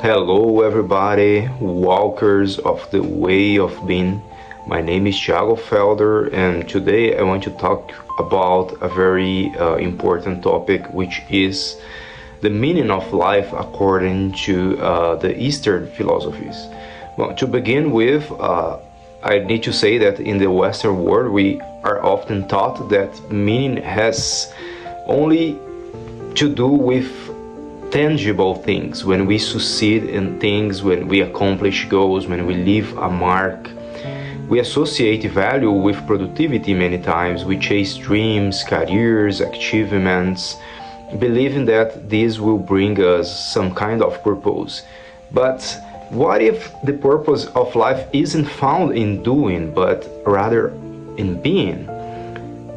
Hello, everybody, walkers of the way of being. My name is Thiago Felder, and today I want to talk about a very important topic, which is the meaning of life according to the Eastern philosophies. Well, to begin with, I need to say that in the Western world, we are often taught that meaning has only to do with tangible things, when we succeed in things, when we accomplish goals, when we leave a mark. We associate value with productivity many times. We chase dreams, careers, achievements, believing that this will bring us some kind of purpose. But what if the purpose of life isn't found in doing, but rather in being?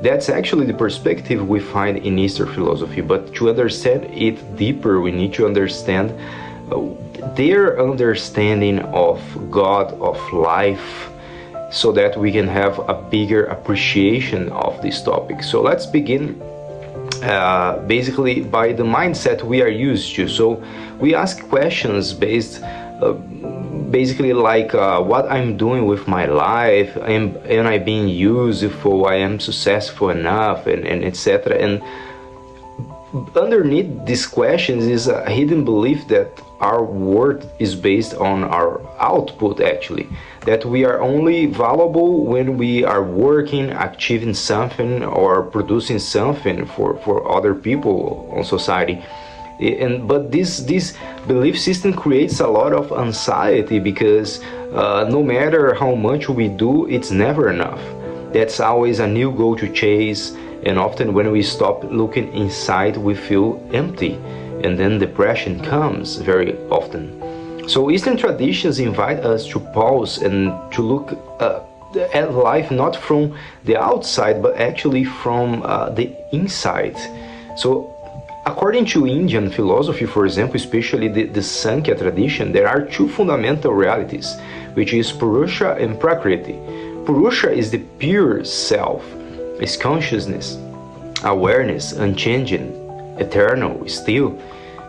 That's actually the perspective we find in Eastern philosophy, but to understand it deeper, we need to understand their understanding of God, of life, so that we can have a bigger appreciation of this topic. So let's begin basically by the mindset we are used to. So we ask questions basically like what I'm doing with my life, am I being useful, I am successful enough, and etc. And underneath these questions is a hidden belief that our worth is based on our output, actually, that we are only valuable when we are working, achieving something, or producing something for other people on society. But this belief system creates a lot of anxiety because no matter how much we do, it's never enough. That's always a new goal to chase, and often when we stop looking inside, we feel empty, and then depression comes very often. So Eastern traditions invite us to pause and to look at life not from the outside, but actually from the inside. So according to Indian philosophy, for example, especially the Sankhya tradition, there are two fundamental realities, which is Purusha and Prakriti. Purusha is the pure self, is consciousness, awareness, unchanging, eternal, still.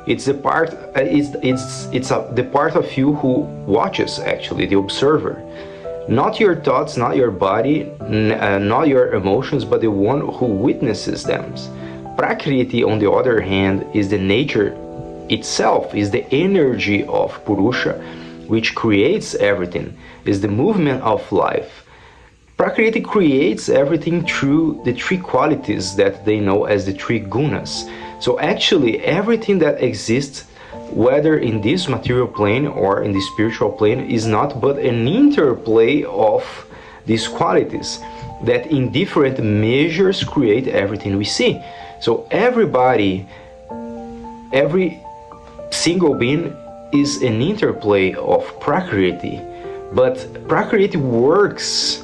It's the part. The part of you who watches, actually, the observer. Not your thoughts, not your body, not your emotions, but the one who witnesses them. Prakriti, on the other hand, is the nature itself, is the energy of Purusha, which creates everything, is the movement of life. Prakriti creates everything through the three qualities that they know as the three gunas. So actually, everything that exists, whether in this material plane or in the spiritual plane, is not but an interplay of these qualities that in different measures create everything we see. So everybody, every single being is an interplay of Prakriti, but Prakriti works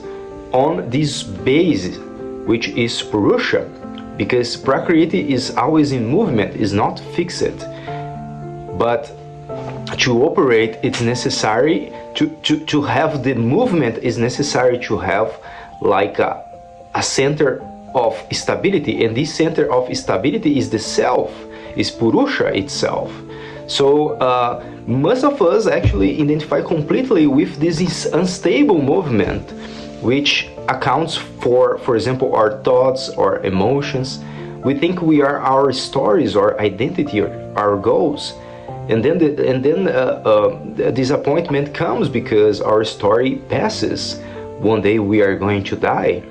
on this base, which is Purusha, because Prakriti is always in movement, is not fixed. But to operate, it's necessary to have the movement, is necessary to have like a center of stability, and this center of stability is the self, is Purusha itself. So most of us actually identify completely with this unstable movement, which accounts for example, our thoughts or emotions. We think we are our stories, our identity, our goals, and then the disappointment comes because our story passes. One day we are going to die.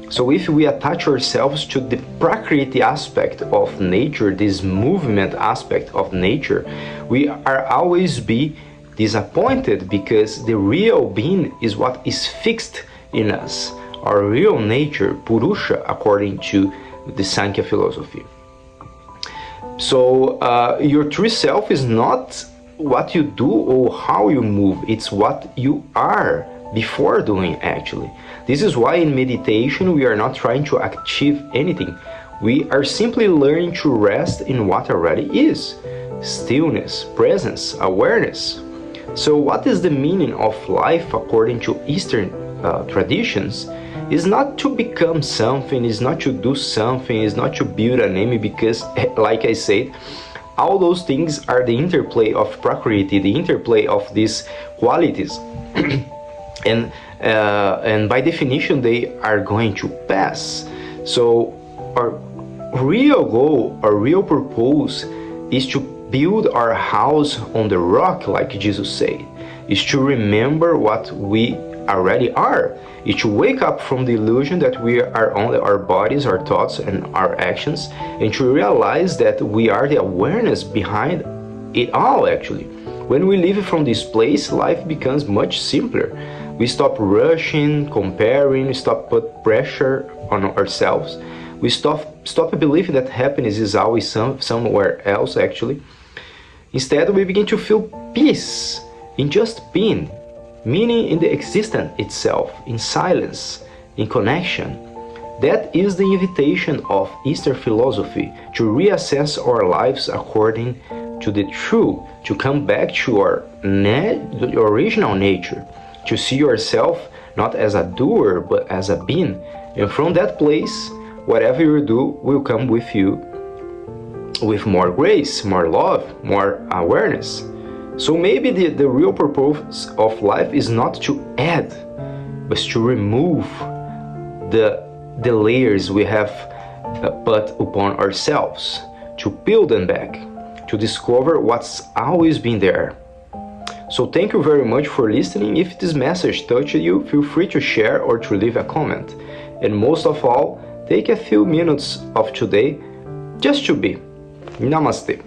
So if we attach ourselves to the Prakriti aspect of nature, this movement aspect of nature, we are always be disappointed because the real being is what is fixed in us, our real nature, Purusha, according to the Sankhya philosophy. So your true self is not what you do or how you move, it's what you are before doing, actually. This is why in meditation we are not trying to achieve anything. We are simply learning to rest in what already is: stillness, presence, awareness. So what is the meaning of life according to Eastern traditions? Is not to become something, is not to do something, is not to build a name, because like I said, all those things are the interplay of Prakriti, the interplay of these qualities. And by definition, they are going to pass. So our real goal, our real purpose is to build our house on the rock, like Jesus said, is to remember what we already are, is to wake up from the illusion that we are only our bodies, our thoughts, and our actions, and to realize that we are the awareness behind it all, actually. When we live from this place, life becomes much simpler. We stop rushing, comparing, we stop put pressure on ourselves. We stop believing that happiness is always somewhere else, actually. Instead, we begin to feel peace in just being, meaning in the existence itself, in silence, in connection. That is the invitation of Eastern philosophy, to reassess our lives according to the truth, to come back to our original nature, to see yourself not as a doer but as a being. And from that place, whatever you do will come with you with more grace, more love, more awareness. So maybe the real purpose of life is not to add, but to remove the layers we have put upon ourselves, to peel them back, to discover what's always been there. So thank you very much for listening. If this message touched you, feel free to share or to leave a comment. And most of all, take a few minutes of today just to be. Namaste.